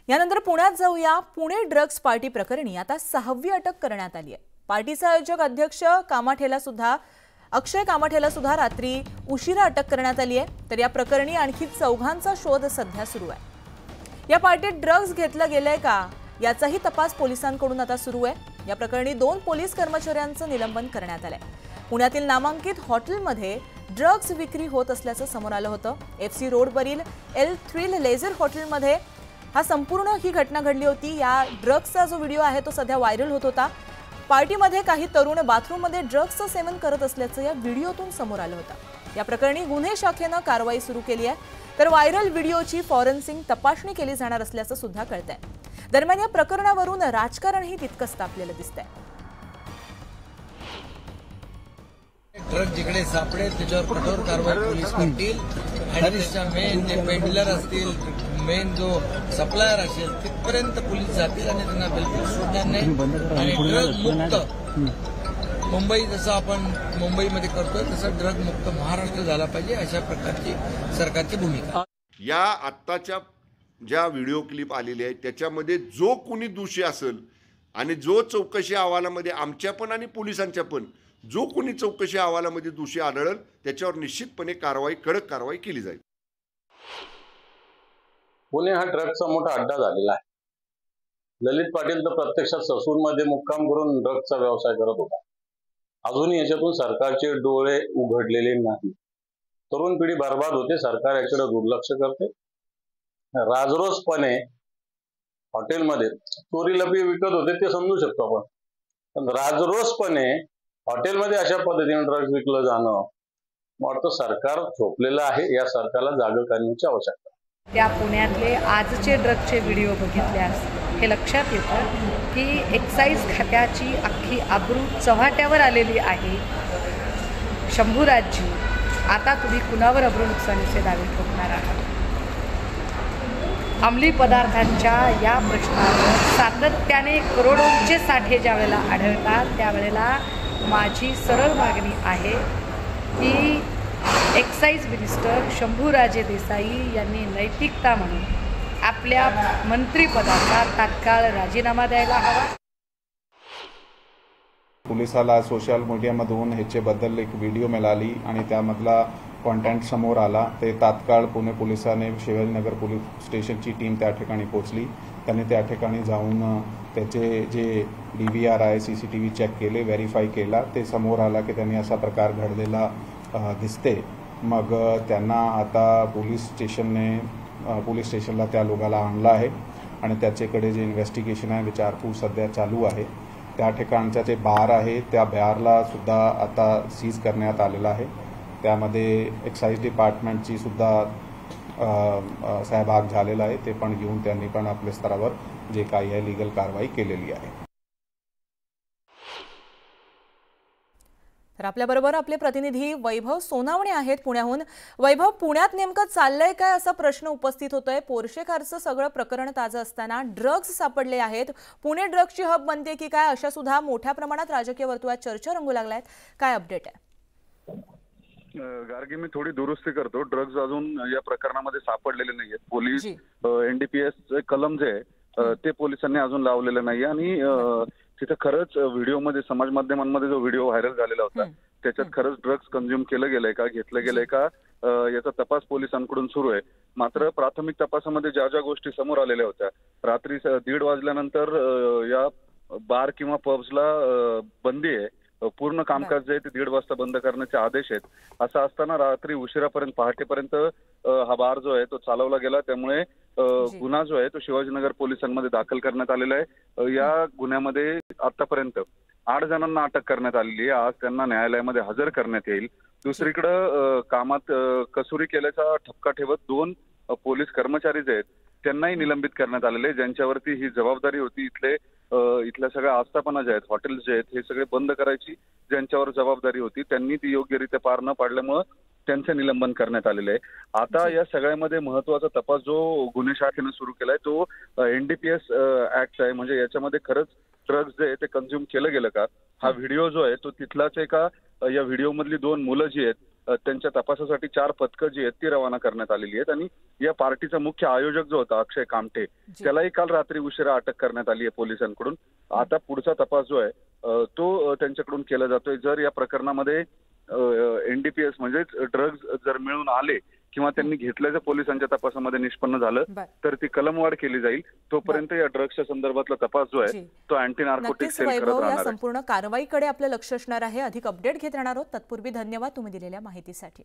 यानंतर पुण्यात जाऊया। पुणे ड्रग्ज पार्टी प्रकरणी आता 6वी अटक करण्यात आली आहे। पार्टीचा आयोजक अध्यक्ष अक्षय कामाठेला सुद्धा रात्री उशिरा अटक करण्यात आली आहे। तर या प्रकरणी आणखी 4घांचा शोध सध्या सुरू आहे। या पार्टीत ड्रग्ज घेतलं गेलंय का याचाही तपास पोलिसांकडून आता सुरू आहे। या प्रकरणी 2 पोलीस कर्मचाऱ्यांचं निलंबन करण्यात आलंय। पुण्यातील नामांकित हॉटेलमध्ये ड्रग्ज विक्री होत असल्याचं समोर आलं होतं। FC रोडवरील थ्रिल लेझर हॉटेलमध्ये संपूर्ण ही घटना घडली होती। या ड्रग्सचा जो व्हिडिओ आहे तो सध्या व्हायरल होत होता। पार्टीमध्ये काही तरुण बाथरूममध्ये ड्रग्सचं सेवन करत असल्याचं या व्हिडिओतून समोर आलं होतं। या प्रकरणी गुन्हे शाखेनं कारवाई सुरू केली आहे। तर व्हायरल व्हिडिओची फॉरेन्सिक तपासणी केली जाणार असल्याचं सुद्धा कळतंय। दरम्यान या प्रकरणावरून राजकारणही तितकंच तापलेलं दिसतंय। ट्रक जिकडे सापडेल त्याच्यावर कठोर कारवाई पोलीस करतील आणि त्याच्या मेन जे पेडलर असतील, मेन जो सप्लायर असेल तिथपर्यंत पोलीस जातील आणि त्यांना बिलकुल सोडणार नाही। आणि ड्रग मुक्त मुंबई जसं आपण मुंबईमध्ये करतोय तसं ड्रग मुक्त महाराष्ट्र झाला पाहिजे, अशा प्रकारची सरकारची भूमिका। या आत्ताच्या ज्या व्हिडिओ क्लिप आलेली आहे त्याच्यामध्ये जो कोणी दोषी असेल आणि जो चौकशी अहवालामध्ये आमच्या पण आणि पोलिसांच्या पण जो कोणी चौकशी अहवालामध्ये दोषी आढळेल त्याच्यावर निश्चितपणे कडक कारवाई केली जाईल। पुणे हा ड्रग्सचा मोठा अड्डा झालेला आहे। ललित पाटील तर प्रत्यक्षात ससूरमध्ये मुक्काम करून ड्रग्सचा व्यवसाय करत होता। अजूनही याच्यातून सरकारचे डोळे उघडलेले नाही। तरुण पिढी बर्बाद होते, सरकार याकडे दुर्लक्ष करते। राजरोसपणे हॉटेलमध्ये चोरी लपी विकत होते ते समजू शकतो आपण, पण राजरोसपणे हॉटेलमध्ये अशा पद्धतीने ड्रग्ज विकलं जाणं वाटतं सरकार झोपलेलं आहे। या सरकारला जाग करण्याची आवश्यकता आहे। त्या पुण्यातले आजचे ड्रग्जचे व्हिडिओ बघितल्यास हे लक्षात येतं की एक्साईज खात्याची अख्खी आबरू चव्हाट्यावर आलेली आहे। शंभूराजी, आता तुम्ही कुणावर अब्रू नुकसानीचे दावे ठोकणार आहात? अंमली पदार्थांच्या या प्रश्नावर सातत्याने करोडोंचे साठे ज्यावेळेला आढळतात त्यावेळेला माझी सरळ मागणी आहे की एक्साईज मिनिस्टर शंभूराजे देसाई यांनी नैतिकता म्हणून आपल्या मंत्रिपदाचा तात्काळ राजीनामा द्यायला हवा। पोलिसाला सोशल मीडियामधून ह्याच्याबद्दल एक व्हिडिओ मिळाली आणि त्यामधला कॉन्टेंट समोर आला। ते तात्काळ पुणे पोलिसांनी शिवाजीनगर पोलीस स्टेशनची टीम त्या ठिकाणी पोहोचली। त्यांनी त्या ठिकाणी जाऊन त्याचे जे DVR आहे CCTV चेक केले, व्हेरीफाय केला। ते समोर आला की त्यांनी असा प्रकार घडलेला दिसते। मग त्यांना आता पोलीस स्टेशनला त्या लोकाला आणलं आहे आणि त्याच्याकडे जे इन्व्हेस्टिगेशन आहे, विचारपूस सध्या चालू आहे। त्या ठिकाणचा जे बार आहे त्या बारला सुद्धा आता सीज करण्यात आलेला आहे। त्यामध्ये एक्साईज डिपार्टमेंटची सुद्धा सहभाग झालेला आहे। ते पण घेऊन त्यांनी पण आपल्या स्तरावर जे काही आहे लीगल कारवाई केलेली आहे। तर आपल्याबरोबर आपले प्रतिनिधी वैभव सोनावणे आहेत पुण्याहून। वैभव, पुण्यात नेमकं चाललंय काय असा प्रश्न उपस्थित होतोय। पोर्शे कारचं सगळं प्रकरण ताजं असताना ड्रग्ज सापडले आहेत। पुणे ड्रग्जची हब बनते की काय अशा सुद्धा मोठ्या प्रमाणात राजकीय वर्तुळात चर्चा रंगू लागल्या आहेत। काय अपडेट आहे? गार्गी, मी थोडी दुरुस्ती करतो। ड्रग्ज अजून या प्रकरणामध्ये सापडलेले नाहीयेत। पोलीस NDPS कलम जे ते पोलिसांनी अजून लावलेले नाही आणि तिथे खरंच व्हिडिओमध्ये समाज माध्यमांमध्ये जो व्हिडिओ व्हायरल झालेला होता त्याच्यात खरंच ड्रग्ज कंझ्युम केलं गेलंय का, घेतलं गेलंय का, याचा तपास पोलिसांकडून सुरू आहे। मात्र प्राथमिक तपासामध्ये ज्या ज्या गोष्टी समोर आलेल्या होत्या, रात्री 1:30 वाजल्यानंतर या बार किंवा पब्सला बंदी आहे। पूर्ण कामकाज जे आहे ते 1:30 वाजता बंद करण्याचे आदेश आहेत। असं असताना रात्री उशिरापर्यंत पहाटेपर्यंत हा बार जो आहे तो चालवला गेला। त्यामुळे गुन्हा जो आहे तो शिवाजीनगर पोलिसांमध्ये दाखल करण्यात आलेला आहे। या गुन्ह्यामध्ये आतापर्यंत 8 जणांना अटक करण्यात आलेली आहे। आज त्यांना न्यायालयामध्ये हजर करण्यात येईल। दुसरीकडे कामात कसुरी केल्याचा ठपका ठेवत 2 पोलीस कर्मचारी जे आहेत त्यांनाही निलंबित करण्यात आलेले, ज्यांच्यावरती ही जबाबदारी होती इथल्या सगळ्या आस्थापना ज्या आहेत, हॉटेल्स जे आहेत हे सगळे बंद करायची ज्यांच्यावर जबाबदारी होती त्यांनी ती योग्यरित्या पार न पाडल्यामुळे त्यांचे निलंबन करण्यात आलेले आहे। आता या सगळ्यामध्ये महत्वाचा तपास जो गुन्हे शाखेने सुरू केलाय तो NDPS ऍक्ट आहे। म्हणजे याच्यामध्ये खरंच ड्रग्ज जे आहे ते कंझ्युम केलं गेलं का? हा व्हिडिओ जो आहे तो तिथलाच आहे का? या व्हिडिओ मधली 2 मुलं जी आहेत त्यांच्या तपासासाठी 4 पथकं जी आहेत ती रवाना करण्यात आलेली आहेत आणि या पार्टीचा मुख्य आयोजक जो होता अक्षय कामठे त्यालाही काल रात्री उशिरा अटक करण्यात आली आहे पोलिसांकडून. आता पुढचा तपास जो आहे तो त्यांच्याकडून केला जातोय. जर या प्रकरणामध्ये एनडीपीएस म्हणजेच ड्रग्ज जर मिळून आले किंवा त्यांनी घेतल्याचं पोलिसांच्या तपासामध्ये निष्पन्न झालं तर ती कलमवाढ केली जाईल. तोपर्यंत या ड्रग्सच्या संदर्भातला तपास जो आहे तो अँटी नार्कोटिक सेल करत राहणार आहे. या संपूर्ण कारवाईकडे आपलं लक्ष असणार आहे. अधिक अपडेट घेत राहणार आहोत. तत्पूर्वी धन्यवाद तुम्ही दिलेल्या माहितीसाठी.